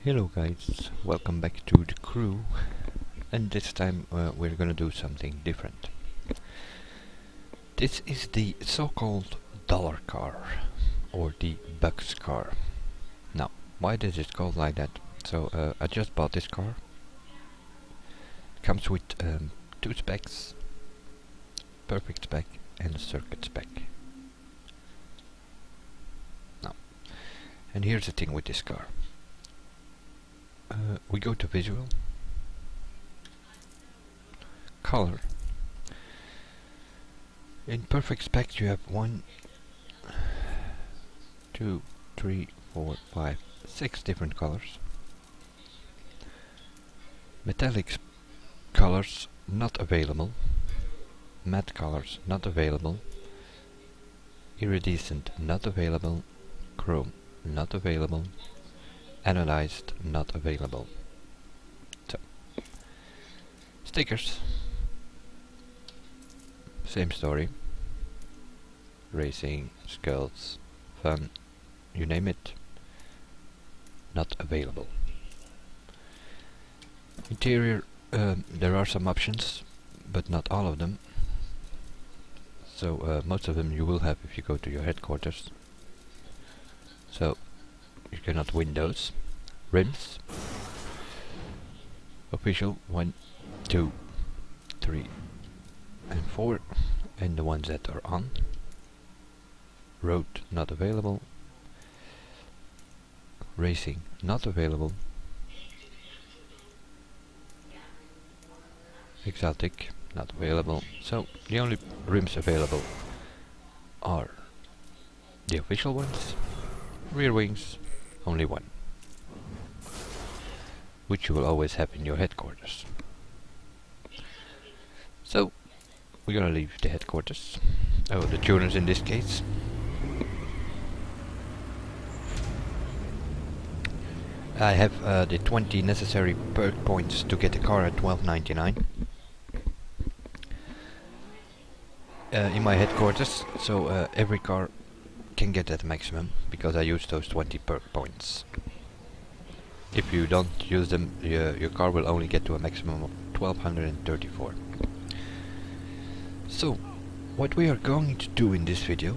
Hello guys, welcome back to the crew, and this time we're gonna do something different. This is the so-called dollar car, or the bucks car. Now, why is it called like that? So I just bought this car. It comes with two specs, perfect spec and a circuit spec. Now, and here's the thing with this car. We go to visual, color. In perfect spec you have 1, 2, 3, 4, 5, 6 different colors. Metallic colors not available. Matte colors not available. Iridescent not available. Chrome not available. Anodized not available. So, stickers, same story. Racing, skulls, fun, you name it, not available. Interior, there are some options, but not all of them. So most of them you will have if you go to your headquarters. So you cannot win those. Rims, official 1, 2, 3 and 4, and the ones that are on. Road not available. Racing not available. Exotic not available. So the only rims available are the official ones. Rear wings only one, which you will always have in your headquarters. So we're gonna leave the headquarters, the tuners in this case. I have the 20 necessary perk points to get the car at 12.99 in my headquarters, so every car can get that maximum because I use those 20 perk points. If you don't use them, your car will only get to a maximum of 1234. So what we are going to do in this video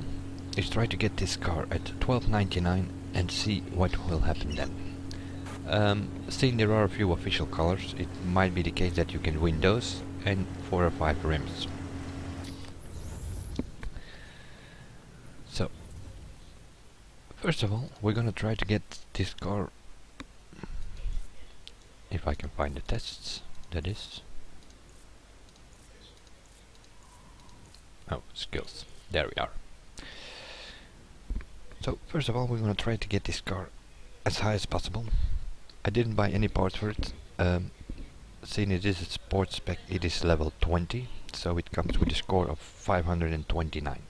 is try to get this car at 12.99 and see what will happen then. Seeing there are a few official colors, it might be the case that you can win those and 4 or 5 rims. So first of all, we're gonna try to get this car, if I can find the tests, that is. Oh, skills. There we are. So first of all, we're gonna try to get this car as high as possible. I didn't buy any parts for it. Seeing it is a sports spec, it is level 20, so it comes with a score of 529.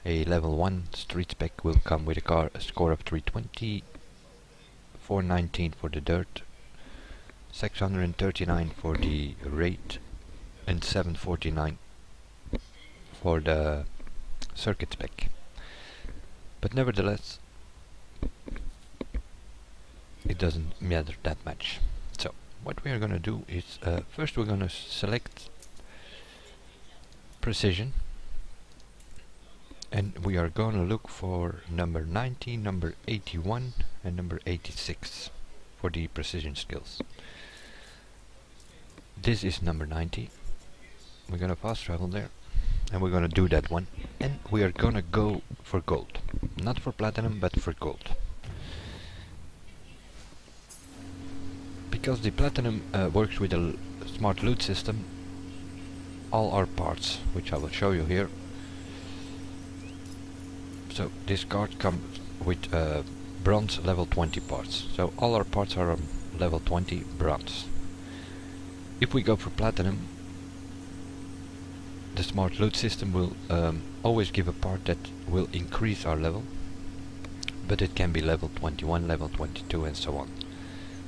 A level 1 street spec will come with a score of 320, 419 for the dirt, 639 for the raid, and 749 for the circuit spec. But nevertheless, it doesn't matter that much. So what we are gonna do is first we're gonna select precision, and we are gonna look for number 90, number 81 and number 86 for the precision skills. This is number 90. We're gonna fast travel there and we're gonna do that one, and we are gonna go for gold, not for platinum but for gold, because the platinum works with a smart loot system. All our parts, which I will show you here. So this card comes with bronze level 20 parts, so all our parts are level 20 bronze. If we go for platinum, the smart loot system will always give a part that will increase our level, but it can be level 21, level 22 and so on.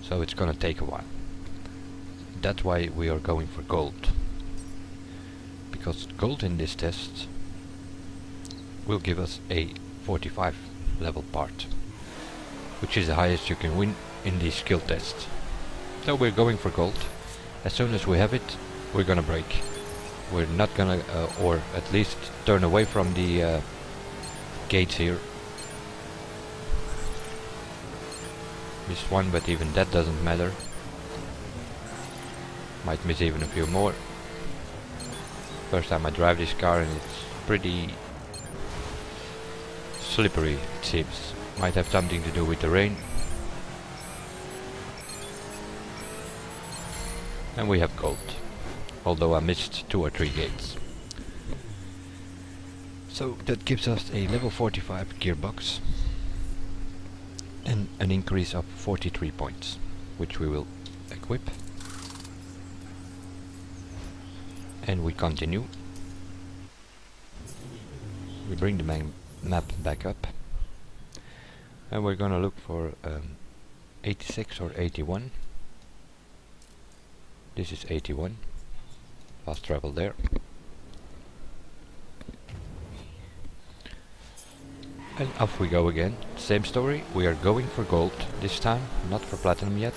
So it's gonna take a while. That's why we are going for gold, because gold in this test will give us a 45 level part, which is the highest you can win in these skill tests. So we're going for gold. As soon as we have it, we're gonna break. We're not gonna, or at least turn away from the gates here. Missed one, but even that doesn't matter. Might miss even a few more. First time I drive this car and it's pretty slippery, it seems. Might have something to do with the rain. And we have gold, although I missed 2 or 3 gates. So that gives us a level 45 gearbox and an increase of 43 points, which we will equip. And we continue. We bring the map back up. And we're gonna look for 86 or 81. This is 81. Fast travel there. And off we go again. Same story. We are going for gold this time, not for platinum yet.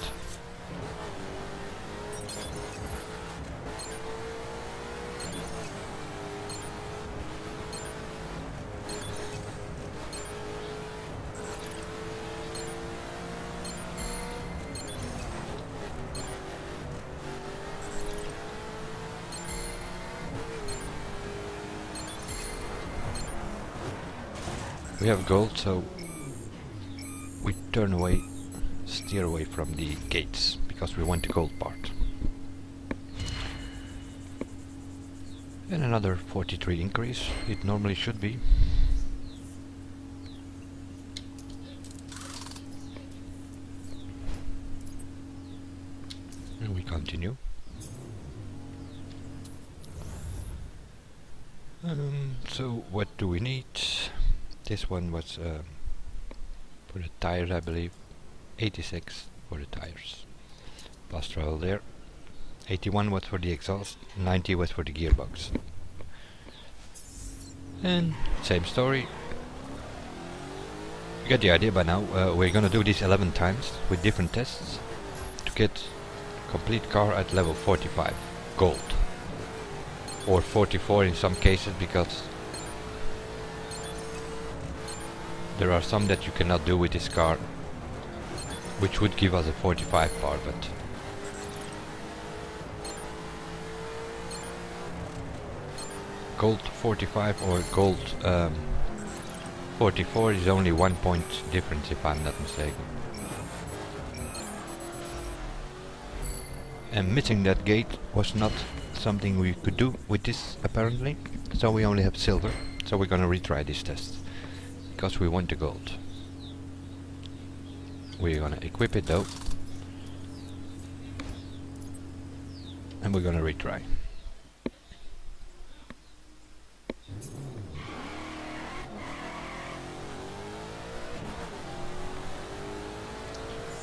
We have gold, so we turn away, steer away from the gates, because we want the gold part. And another 43 increase, it normally should be. And we continue. So what do we need? This one was for the tires, I believe. 86 for the tires. Fast travel there. 81 was for the exhaust. 90 was for the gearbox. And same story. You get the idea by now. We're gonna do this 11 times with different tests to get complete car at level 45 gold, or 44 in some cases, because there are some that you cannot do with this car, which would give us a 45 bar, but gold 45 or gold 44 is only 1 point difference, if I'm not mistaken. And missing that gate was not something we could do with this, apparently, so we only have silver. So we're gonna retry this test, because we want the gold. We're gonna equip it though, and we're gonna retry.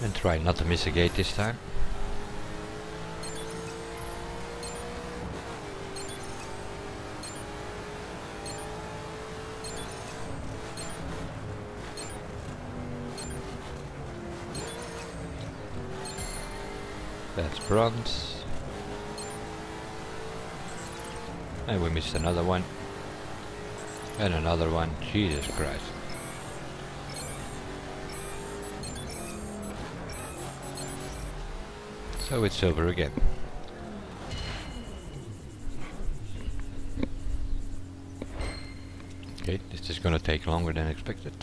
And try not to miss a gate this time. That's bronze. And we missed another one. And another one. Jesus Christ. So it's silver again. Okay, this is gonna take longer than expected.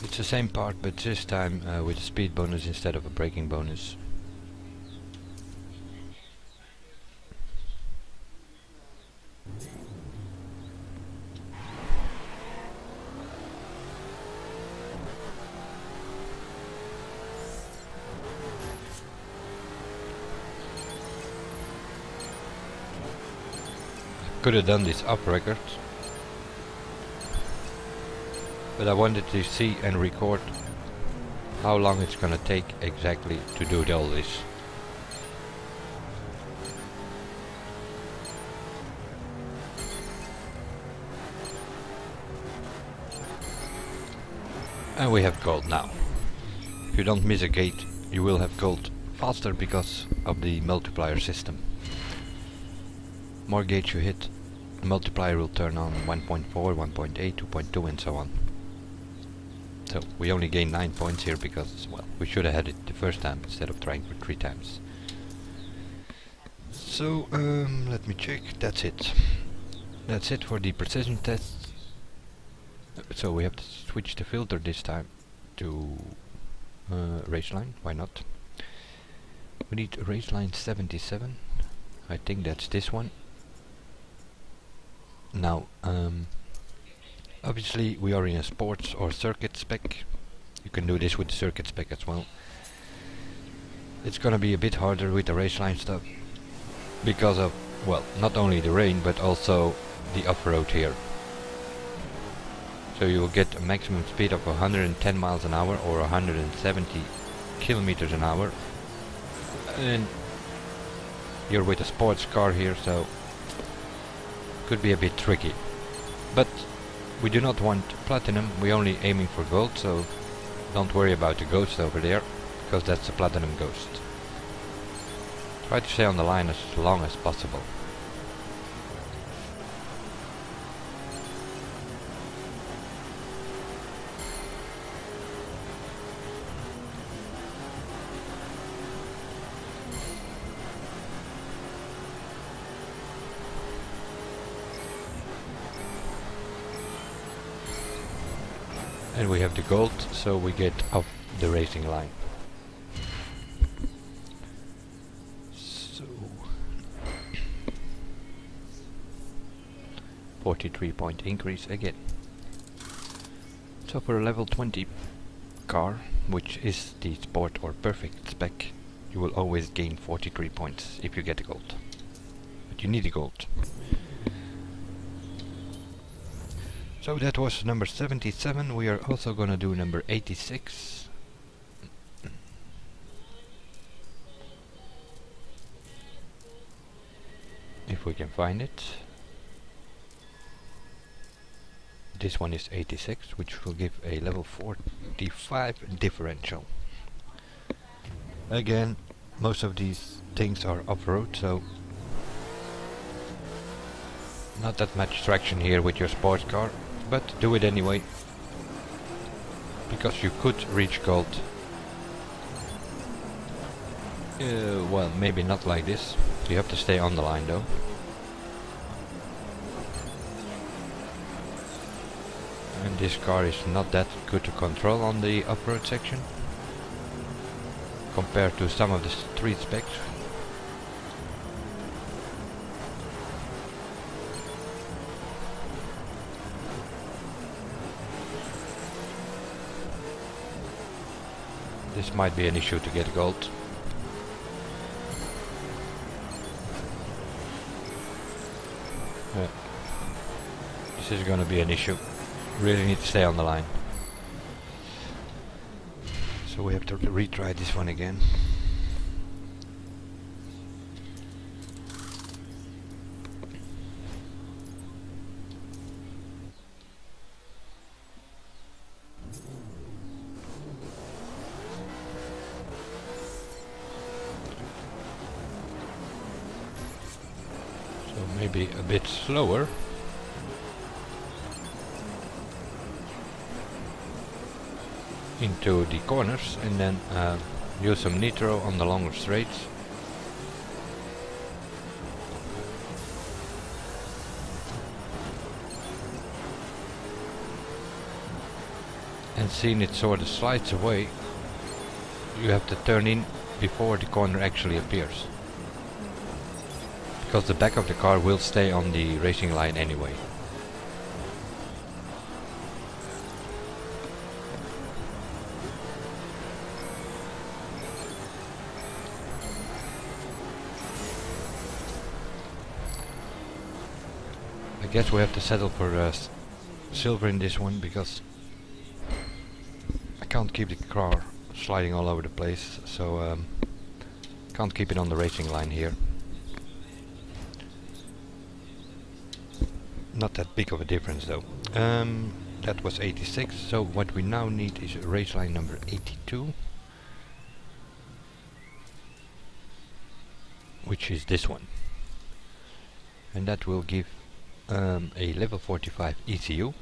It's the same part, but this time with a speed bonus instead of a braking bonus. Could have done this off record, but I wanted to see and record how long it's gonna take exactly to do all this. And we have gold now. you don't miss a gate, you will have gold faster because of the multiplier system. More gates you hit, the multiplier will turn on 1.4, 1.8, 2.2 and so on. So we only gain 9 points here because, well, we should have had it the first time instead of trying for 3 times. So let me check, that's it. That's it for the precision tests. So we have to switch the filter this time to race line, why not? We need race line 77, I think that's this one. Now, obviously we are in a sports or circuit spec. You can do this with the circuit spec as well. It's gonna be a bit harder with the race line stuff because of, well, not only the rain but also the off-road here. So you will get a maximum speed of 110 miles an hour or 170 kilometers an hour, and you're with a sports car here, so could be a bit tricky. But we do not want platinum, we're only aiming for gold, so don't worry about the ghost over there, because that's a platinum ghost. Try to stay on the line as long as possible. And we have the gold, so we get off the racing line. So 43 point increase again. So for a level 20 car, which is the sport or perfect spec, you will always gain 43 points if you get the gold. But you need the gold. So that was number 77. We are also gonna do number 86. If we can find it. This one is 86, which will give a level 45 differential. Again, most of these things are off-road, so not that much traction here with your sports car. But do it anyway, because you could reach gold. Well, maybe not like this. You have to stay on the line though. And this car is not that good to control on the off-road section compared to some of the street specs. This might be an issue to get gold. This is gonna be an issue. Really need to stay on the line. So we have to retry this one again. Maybe a bit slower. Into the corners and then use some nitro on the longer straights. And seeing it sort of slides away, you have to turn in before the corner actually appears. Because the back of the car will stay on the racing line anyway. I guess we have to settle for silver in this one, because I can't keep the car sliding all over the place, so can't keep it on the racing line here. Not that big of a difference though. That was 86, so what we now need is race line number 82. which is this one, and that will give a level 45 ECU.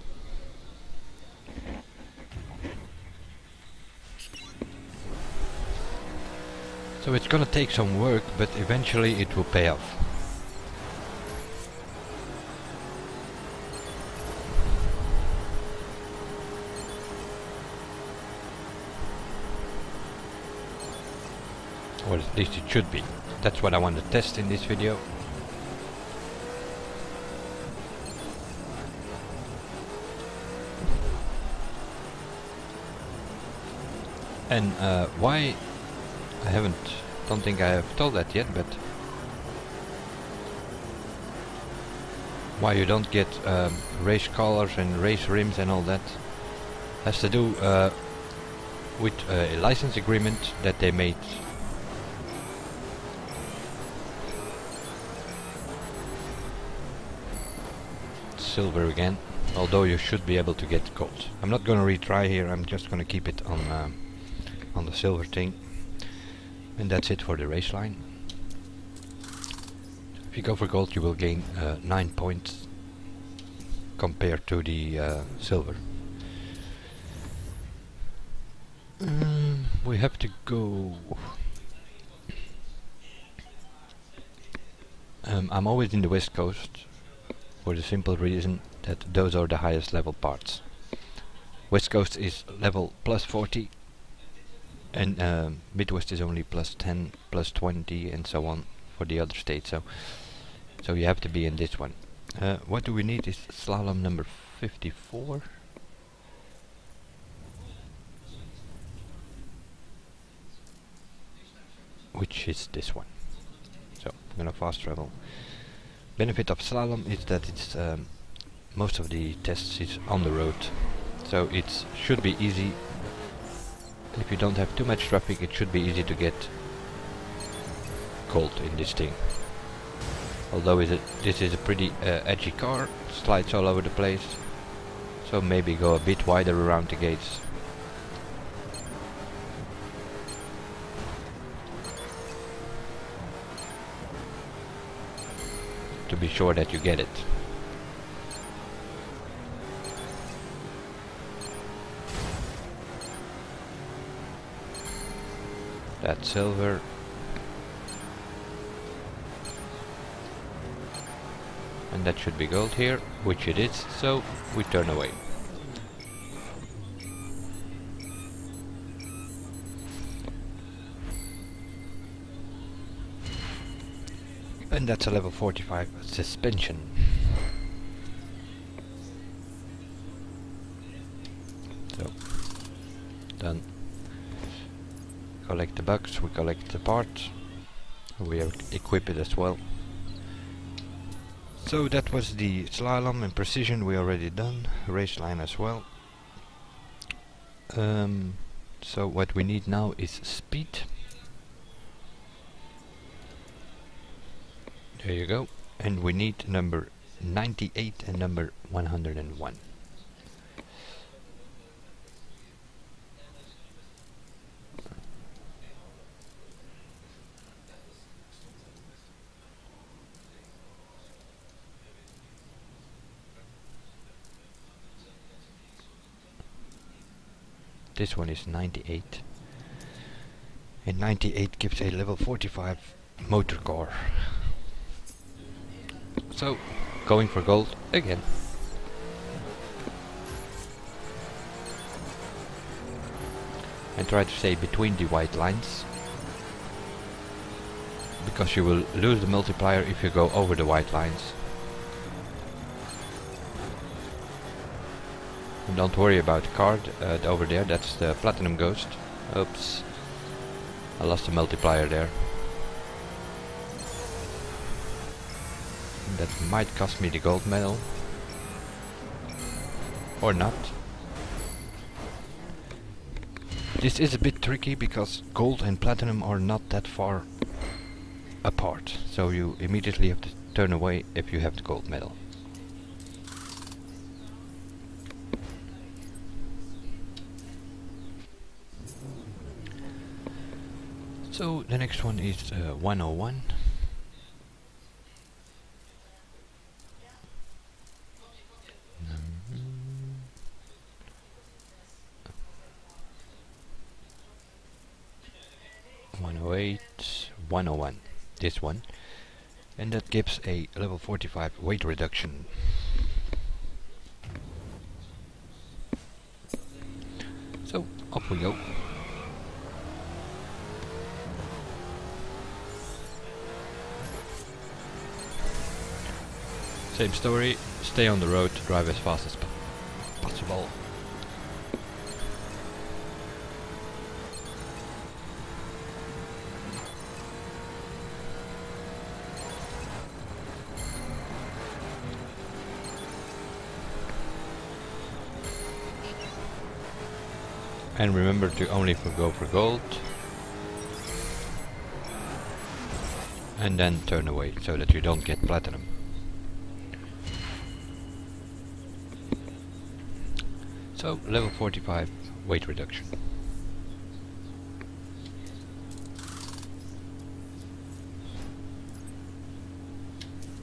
So it's gonna take some work, but eventually it will pay off. Or at least it should be. That's what I want to test in this video. And why I don't think I have told that yet, but why you don't get race colors and race rims and all that has to do with a license agreement that they made. Silver again, although you should be able to get gold. I'm not gonna retry here, I'm just gonna keep it on the silver thing. And that's it for the race line. If you go for gold, you will gain 9 points compared to the silver. We have to go. I'm always in the West Coast for the simple reason that those are the highest level parts. West Coast is level plus 40. And Midwest is only plus 10, plus 20, and so on for the other states. So you have to be in this one. What do we need is slalom number 54. Which is this one. So I'm gonna fast travel. Benefit of slalom is that it's most of the tests is on the road. So it should be easy. If you don't have too much traffic, it should be easy to get gold in this thing. Although this is a pretty edgy car, slides all over the place, so maybe go a bit wider around the gates. To be sure that you get it. That's silver. And that should be gold here, which it is, so we turn away. And that's a level 45 suspension. So, done. Collect the bugs, we collect the parts, we equip it as well. So that was the slalom and precision we already done, race line as well. So what we need now is speed. There you go. And we need number 98 and number 101. This one is 98. And 98 gives a level 45 motor core. So, going for gold again. And try to stay between the white lines, because you will lose the multiplier if you go over the white lines. And don't worry about the card over there, that's the Platinum Ghost. Oops, I lost the multiplier there. That might cost me the gold medal. Or not. This is a bit tricky because gold and platinum are not that far apart. So you immediately have to turn away if you have the gold medal. So the next one is 101. 108, 101, this one, and that gives a level 45 weight reduction. So off we go. Same story, stay on the road, drive as fast as possible. And remember to only go for gold. And then turn away so that you don't get platinum. So level 45 weight reduction.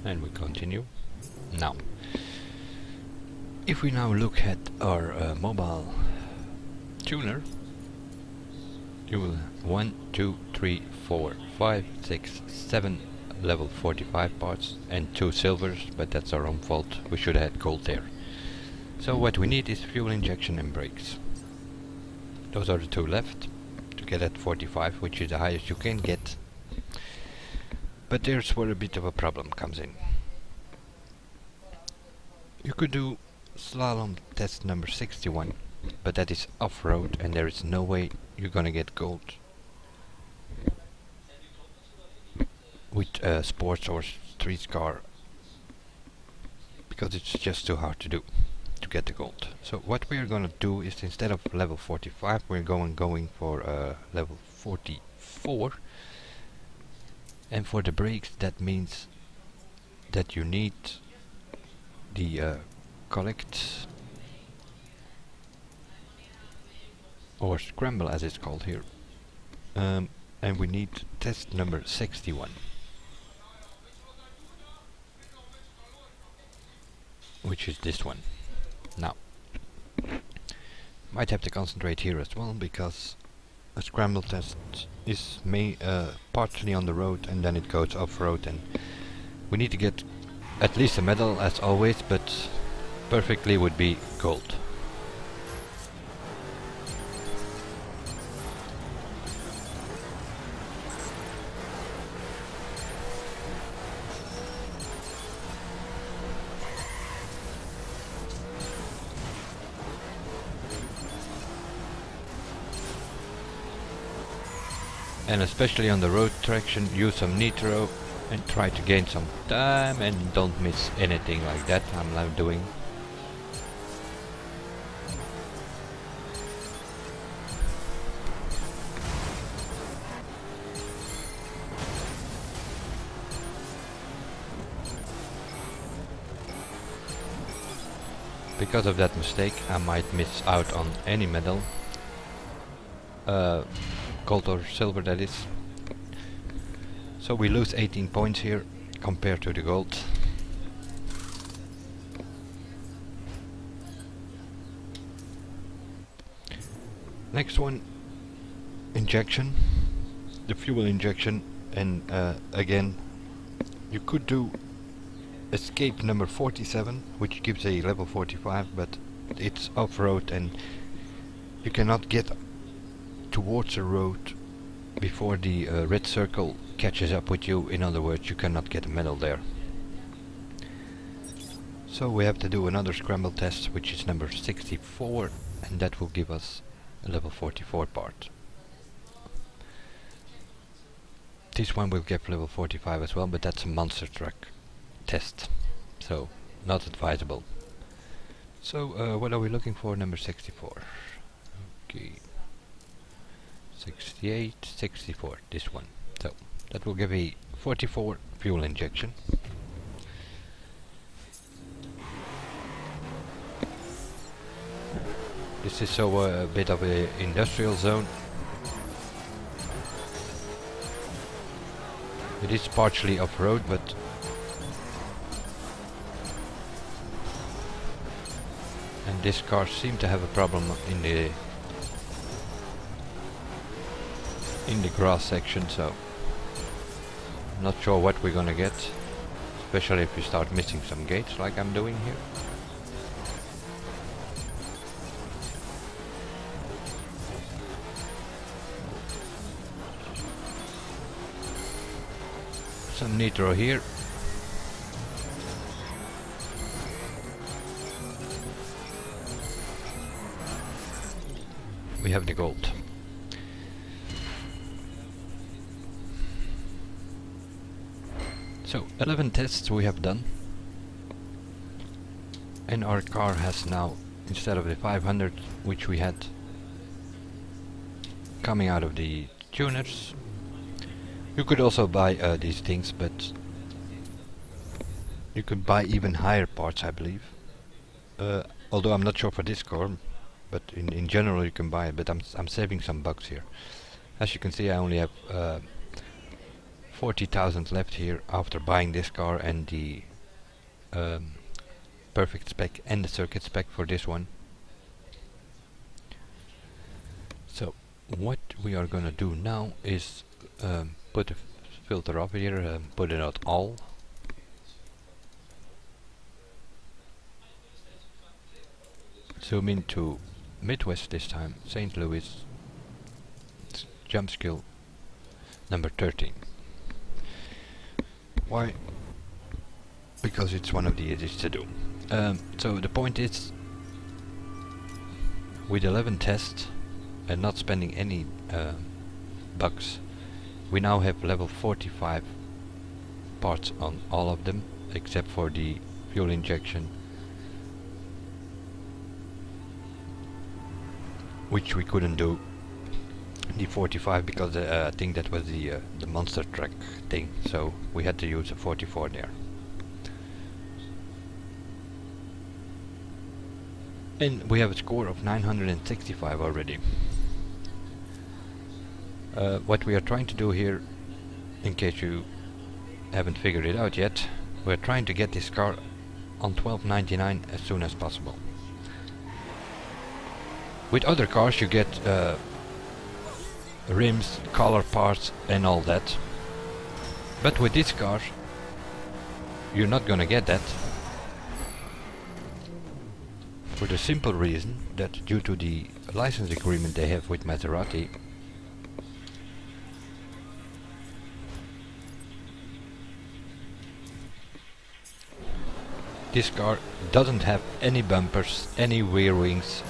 And we continue. Now, if we now look at our mobile tuner, you will 1, 2, 3, 4, 5, 6, 7 level 45 parts and 2 silvers, but that's our own fault. We should have had gold there. So what we need is fuel injection and brakes. Those are the 2 left to get at 45, which is the highest you can get. But there's where a bit of a problem comes in. You could do slalom test number 61, but that is off-road and there is no way you're gonna get gold with sports or street car, because it's just too hard to do to get the gold. So what we're gonna do is, instead of level 45, we're going for level 44. And for the brakes, that means that you need the collect or scramble, as it's called here, and we need test number 61, which is this one. Now, might have to concentrate here as well, because a scramble test is partly on the road and then it goes off-road, and we need to get at least a medal as always, but perfectly would be gold. And especially on the road traction, use some nitro and try to gain some time and don't miss anything like that I'm now doing. Because of that mistake, I might miss out on any medal. Gold or silver, that is. So we lose 18 points here compared to the gold. Next one, injection, the fuel injection, and again you could do escape number 47, which gives a level 45, but it's off-road and you cannot get towards the road before the red circle catches up with you. In other words, you cannot get a medal there. So we have to do another scramble test, which is number 64, and that will give us a level 44 part. This one will give level 45 as well, but that's a monster truck test, so not advisable. So what are we looking for? Number 64. Okay. 68, 64, this one. So that will give a 44 fuel injection. This is so a bit of a industrial zone. It is partially off-road, but and this car seemed to have a problem in the in the grass section, so not sure what we're gonna get, especially if we start missing some gates like I'm doing here. Some nitro here. We have the gold. So 11 tests we have done, and our car has now, instead of the 500 which we had coming out of the tuners, you could also buy these things, but you could buy even higher parts, I believe. Although I'm not sure for this car, but in general you can buy it. But I'm saving some bucks here. As you can see, I only have 40,000 left here after buying this car and the perfect spec and the circuit spec for this one. So what we are gonna do now is put the filter up here, put it at all. Zoom into Midwest this time, St. Louis, jump skill number 13. Why? Because it's one of the easiest to do. So the point is, with 11 tests and not spending any bucks, we now have level 45 parts on all of them, except for the fuel injection, which we couldn't do the 45 because I think that was the monster truck thing, so we had to use a 44 there. And we have a score of 965 already. What we are trying to do here, in case you haven't figured it out yet, we're trying to get this car on 12.99 as soon as possible. With other cars you get rims, color parts and all that, but with this car you're not gonna get that, for the simple reason that due to the license agreement they have with Maserati, this car doesn't have any bumpers, any rear wings,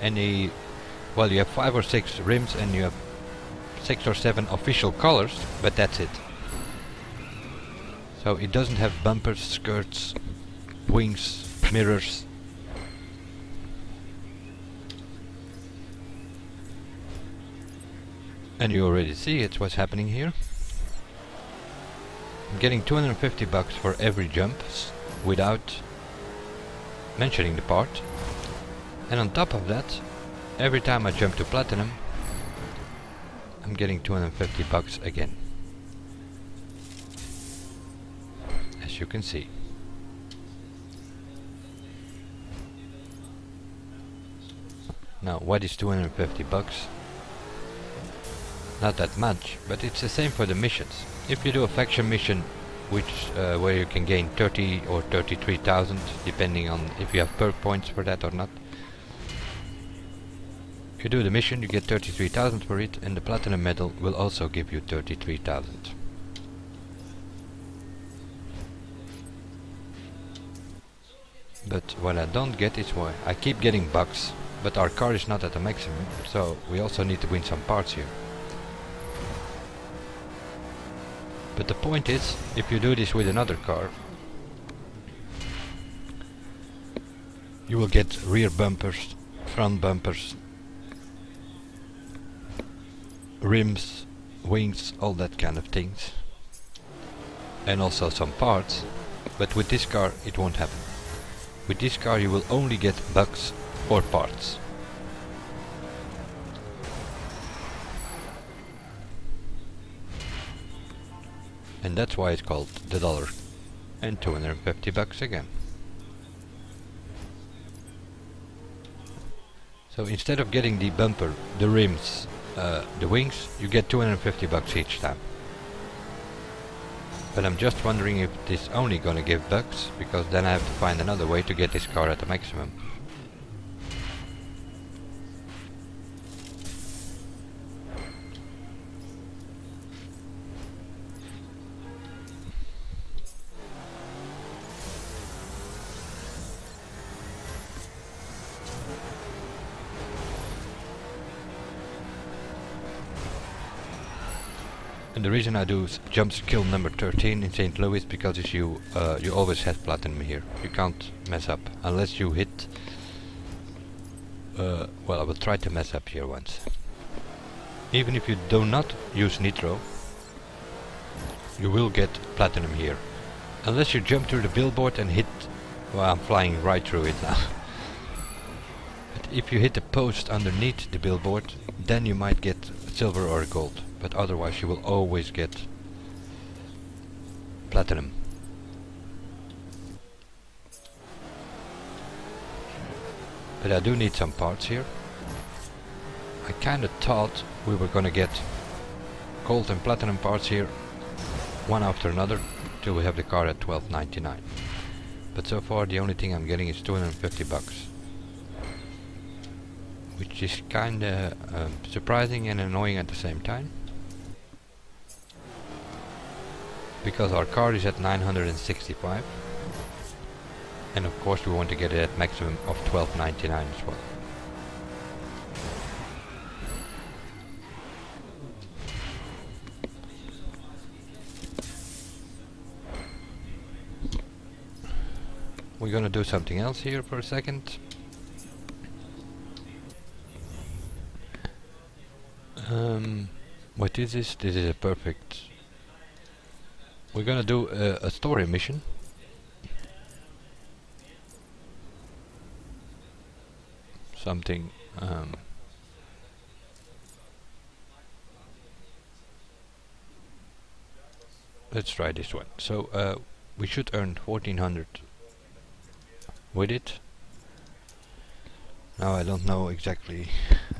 any... well, you have 5 or 6 rims and you have 6 or 7 official colors, but that's it. So it doesn't have bumpers, skirts, wings, mirrors. And you already see it's what's happening here. I'm getting 250 bucks for every jump without mentioning the part, and on top of that, every time I jump to platinum I'm getting 250 bucks again, as you can see. Now what is 250 bucks? Not that much, but it's the same for the missions. If you do a faction mission which where you can gain 30 or 33,000 depending on if you have perk points for that or not. If you do the mission you get 33,000 for it, and the platinum medal will also give you 33,000. But what I don't get is why I keep getting bucks, but our car is not at the maximum, so we also need to win some parts here. But the point is, if you do this with another car, you will get rear bumpers, front bumpers, rims, wings, all that kind of things, and also some parts. But with this car it won't happen. With this car you will only get bucks for parts. And that's why it's called the dollar and 250 bucks again. So instead of getting the bumper, the rims the wings, you get 250 bucks each time. But I'm just wondering if this only gonna give bucks, because then I have to find another way to get this car at the maximum. And the reason I do jump skill number 13 in St. Louis because you always have platinum here. You can't mess up unless you hit. Well, I will try to mess up here once. Even if you do not use nitro, you will get platinum here, unless you jump through the billboard and hit. Well, I'm flying right through it now. But if you hit the post underneath the billboard, then you might get silver or gold. But otherwise you will always get platinum. But I do need some parts here. I kinda thought we were gonna get gold and platinum parts here, one after another, till we have the car at 12.99. But so far the only thing I'm getting is 250 bucks. Which is kinda surprising and annoying at the same time. Because our car is at 965, and of course we want to get it at maximum of 12.99 as well. We're gonna do something else here for a second. What is this? This is a perfect. We're gonna do a story mission. Something. Let's try this one. So we should earn 1400 with it. Now I don't know exactly.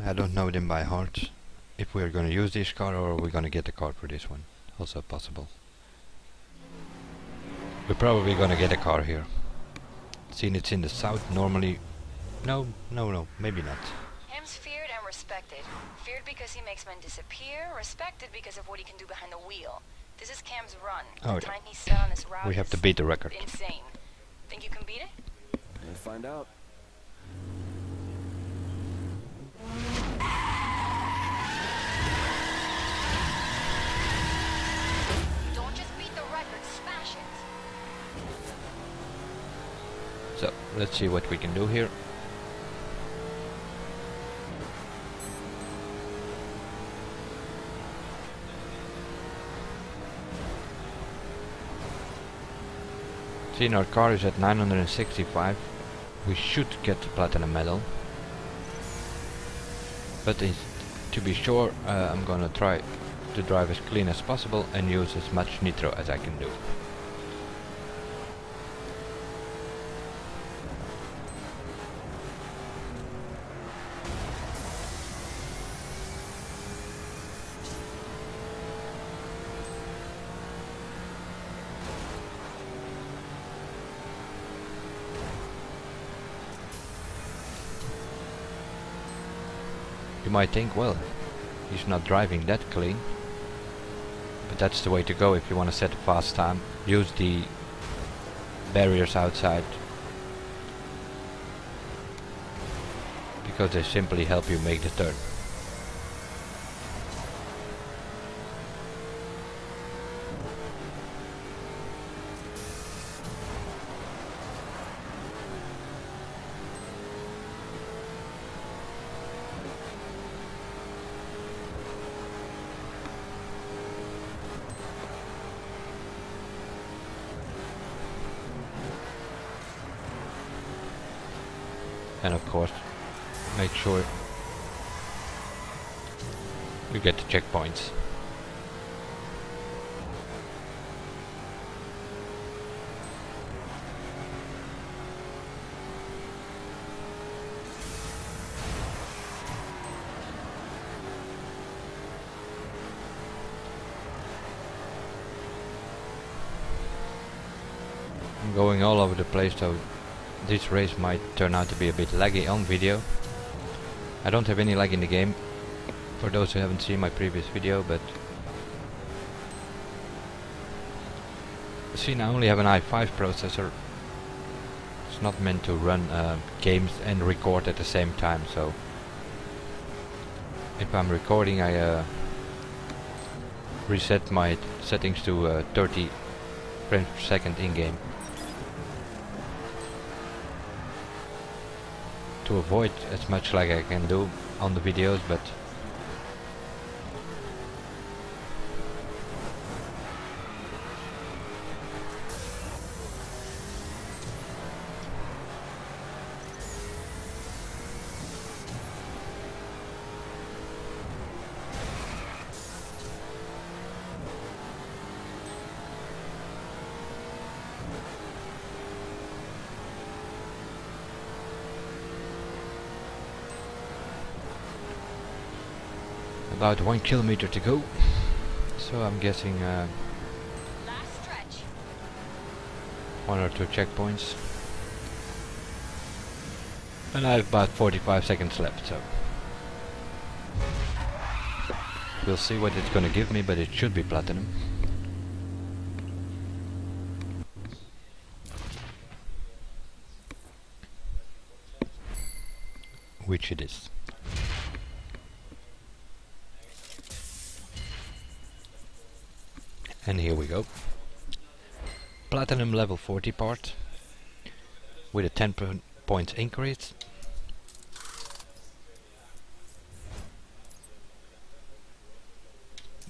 I don't know them by heart. If we're gonna use this car or we're gonna get a car for this one. Also possible. We're probably gonna get a car here. Seeing it's in the south, normally... No, maybe not. Ham's feared and respected. Feared because he makes men disappear, respected because of what he can do behind the wheel. This is Cam's run. Oh, The yeah. time he set on his route We have to beat the record. insane. Think you can beat it? We'll find out. Don't just beat the record, smash it. So, let's see what we can do here. Seeing our car is at 965, we should get the platinum medal. But to be sure, I'm gonna try to drive as clean as possible and use as much nitro as I can do. You might think, well, he's not driving that clean. But that's the way to go if you want to set a fast time. Use the barriers outside. Because they simply help you make the turn. And of course, make sure you get the checkpoints. going all over the place, so this race might turn out to be a bit laggy on video. I don't have any lag in the game, for those who haven't seen my previous video, but see, I only have an i5 processor. It's not meant to run games and record at the same time, so if I'm recording I reset my settings to 30 frames per second in-game to avoid as much lag I can do on the videos, but about 1 kilometer to go, so I'm guessing Last stretch. 1 or 2 checkpoints, and I have about 45 seconds left, so we'll see what it's gonna give me, but it should be platinum. Which it is. And here we go. Platinum level 40 part with a 10 points increase.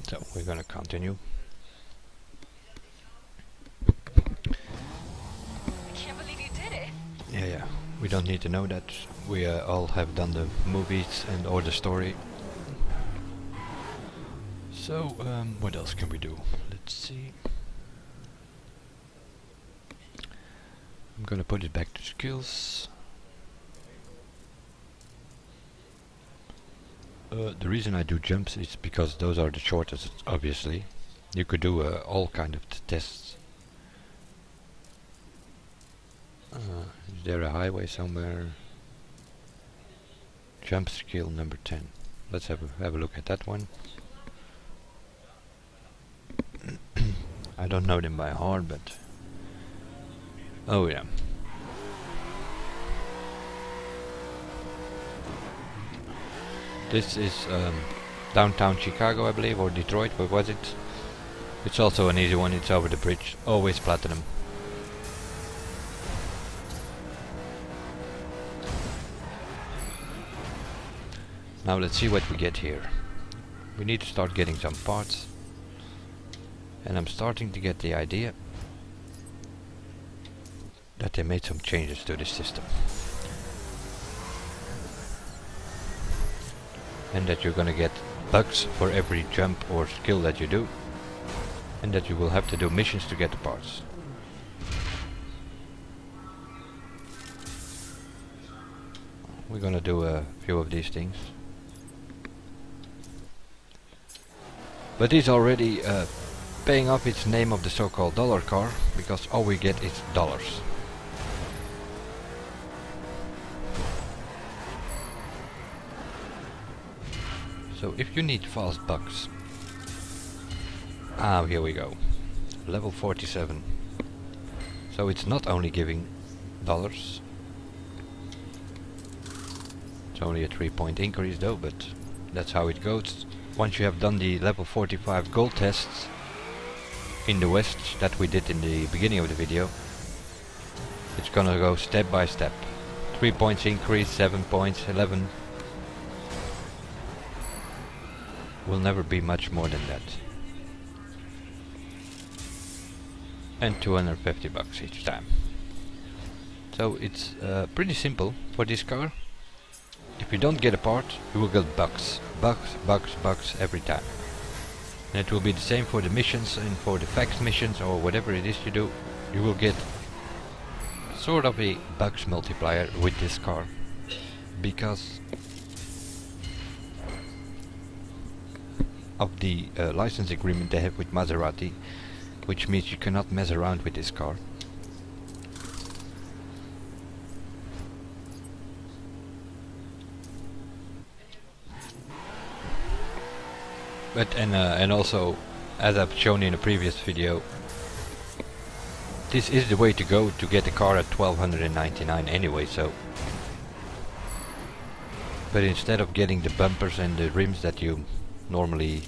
So we're gonna continue. I can't believe you did it. Yeah, we don't need to know that. We all have done the movies and or the story. So what else can we do? Let's see. I'm gonna put it back to skills. The reason I do jumps is because those are the shortest, obviously. You could do all kind of tests. Is there a highway somewhere? Jump skill number 10. Let's have a look at that one. I don't know them by heart, but oh yeah. This is downtown Chicago, I believe, or Detroit, where was it? It's also an easy one, it's over the bridge, always platinum. Now let's see what we get here. We need to start getting some parts. And I'm starting to get the idea that they made some changes to the system. And that you're gonna get bugs for every jump or skill that you do. And that you will have to do missions to get the parts. We're gonna do a few of these things. But he's already paying off its name of the so-called dollar car, because all we get is dollars. So if you need fast bucks, here we go, level 47. So it's not only giving dollars, it's only a 3-point increase though, but that's how it goes. Once you have done the level 45 gold tests in the West that we did in the beginning of the video, it's gonna go step by step. 3 points increase, 7 points, 11. Will never be much more than that. And 250 bucks each time. So it's pretty simple for this car. If you don't get a part, you will get bucks. Bucks every time. And it will be the same for the missions and for the fax missions or whatever it is you do. You will get sort of a bucks multiplier with this car. Because of the license agreement they have with Maserati, which means you cannot mess around with this car. But and also, as I've shown in a previous video, this is the way to go to get the car at 1299 anyway. So, but instead of getting the bumpers and the rims that you normally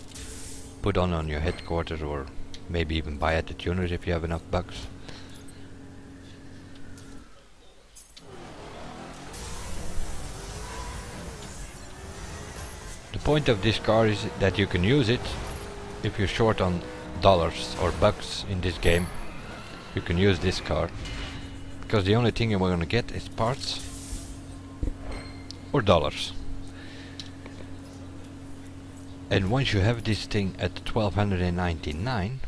put on your headquarters, or maybe even buy at the tuners if you have enough bucks. The point of this car is that you can use it if you're short on dollars or bucks in this game. You can use this car because the only thing you're going to get is parts or dollars. And once you have this thing at 1299,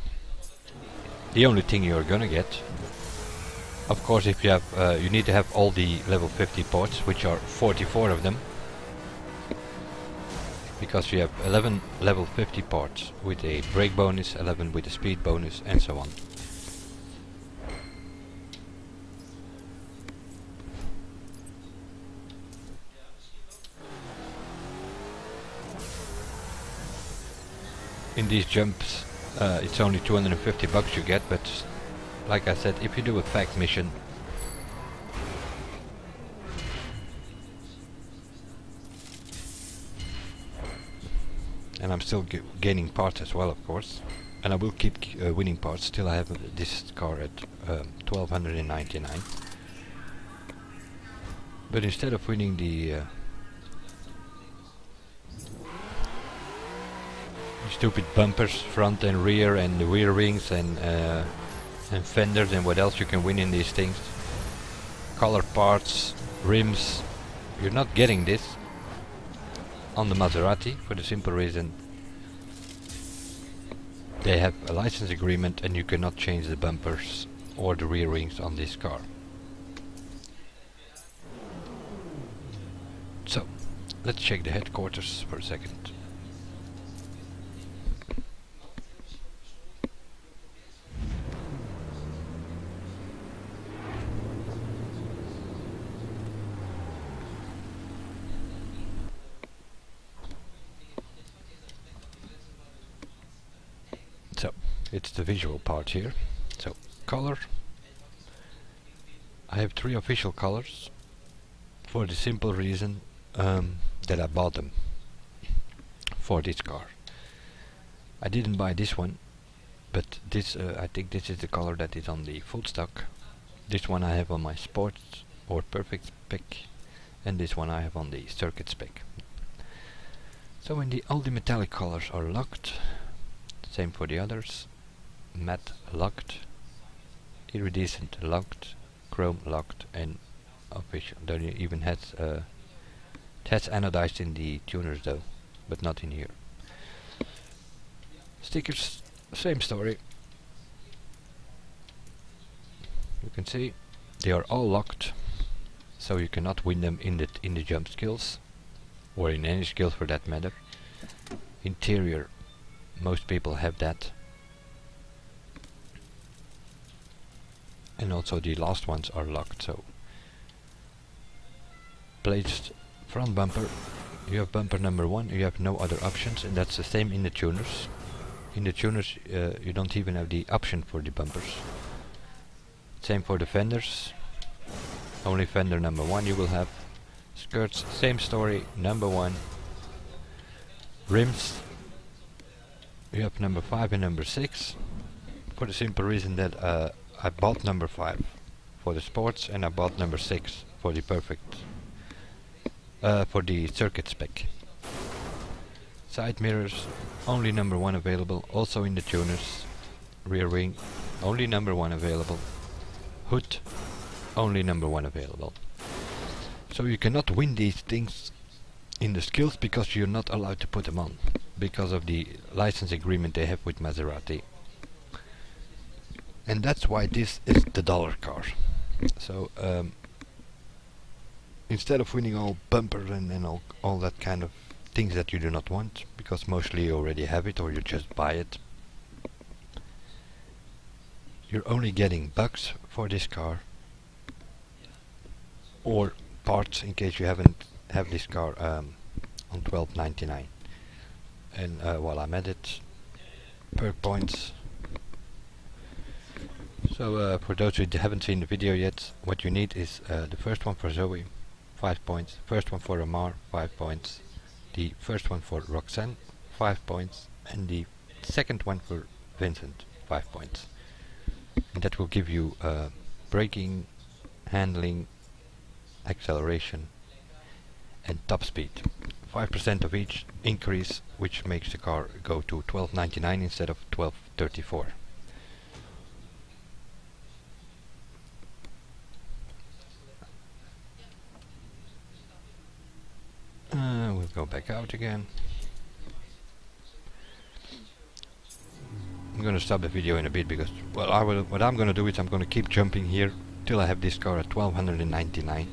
the only thing you're going to get, of course, if you have, you need to have all the level 50 parts, which are 44 of them. Because you have 11 level 50 parts with a brake bonus, 11 with a speed bonus, and so on. In these jumps, it's only 250 bucks you get, but like I said, if you do a fact mission, and I'm still gaining parts as well, of course, and I will keep winning parts till I have this car at 1299. But instead of winning the stupid bumpers, front and rear, and the rear rings, and fenders, and what else you can win in these things, color parts, rims, you're not getting this on the Maserati, for the simple reason they have a license agreement and you cannot change the bumpers or the rear rings on this car. So, let's check the headquarters for a second. So, it's the visual part here. So, color. I have 3 official colors for the simple reason that I bought them for this car. I didn't buy this one, but this I think this is the color that is on the full stock. This one I have on my sports or perfect spec, and this one I have on the circuit spec. So when all the metallic colors are locked, same for the others, matte locked, iridescent locked, chrome locked, and official. Then it even has anodized in the tuners though, but not in here. Stickers, same story. You can see they are all locked, so you cannot win them in the jump skills, or in any skill for that matter. Interior, most people have that, and also the last ones are locked. So placed front bumper, you have bumper number 1, you have no other options, and that's the same in the tuners. In the tuners you don't even have the option for the bumpers. Same for the fenders, only fender number 1 you will have. Skirts, same story, number 1. Rims, you have number 5 and number 6, for the simple reason that I bought number 5 for the sports, and I bought number 6 for the perfect, for the circuit spec. Side mirrors, only number 1 available, also in the tuners. Rear wing, only number 1 available. Hood, only number 1 available. So you cannot win these things in the skills because you're not allowed to put them on, because of the license agreement they have with Maserati. And that's why this is the dollar car. So instead of winning all bumpers and all that kind of things that you do not want, because mostly you already have it or you just buy it, you're only getting bucks for this car, or parts in case you haven't have this car on 12.99. And while I'm at it, perk points. So for those who haven't seen the video yet, what you need is the first one for Zoe, 5 points, first one for Amar, 5 points, the first one for Roxanne, 5 points, and the second one for Vincent, 5 points. And that will give you braking, handling, acceleration, and top speed. 5% of each increase, which makes the car go to 12.99 instead of 12.34. We'll go back out again. I'm gonna stop the video in a bit because, well, what I'm gonna do is I'm gonna keep jumping here till I have this car at 1299,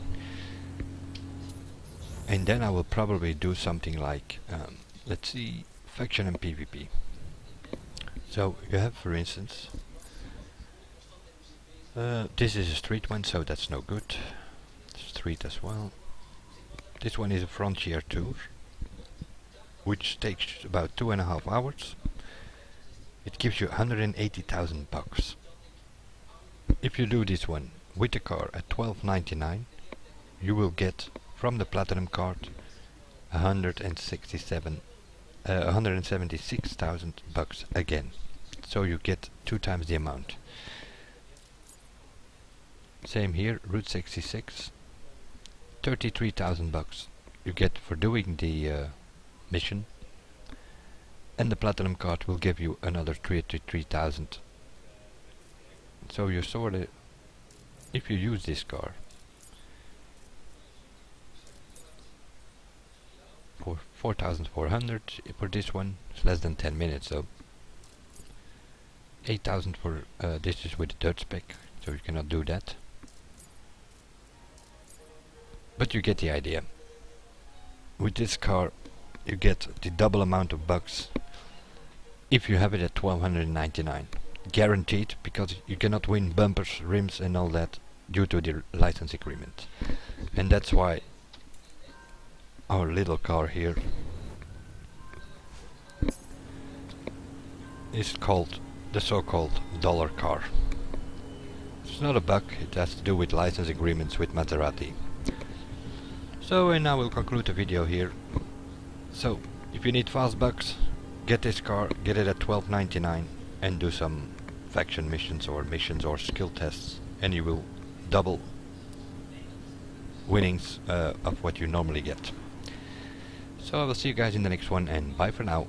and then I will probably do something like, let's see, faction and PvP. So you have, for instance, this is a street one, so that's no good. Street as well. This one is a Frontier Tour, which takes about 2.5 hours. It gives you 180,000 bucks. If you do this one with the car at 12.99, you will get from the platinum card 176,000 bucks again. So you get 2 times the amount. Same here, Route 66, 33,000 bucks you get for doing the mission, and the platinum card will give you another 33,000. So you sorta, if you use this car for 4,400 for this one, it's less than 10 minutes, so 8,000 for this is with the dirt spec, so you cannot do that. But you get the idea. With this car you get the double amount of bucks if you have it at 1299. Guaranteed, because you cannot win bumpers, rims and all that due to the license agreement. And that's why our little car here is called the so-called dollar car. It's not a bug, it has to do with license agreements with Maserati. So, and now we'll conclude the video here. So, if you need fast bucks, get this car, get it at 12.99 and do some faction missions or skill tests, and you will double winnings of what you normally get. So I will see you guys in the next one, and bye for now.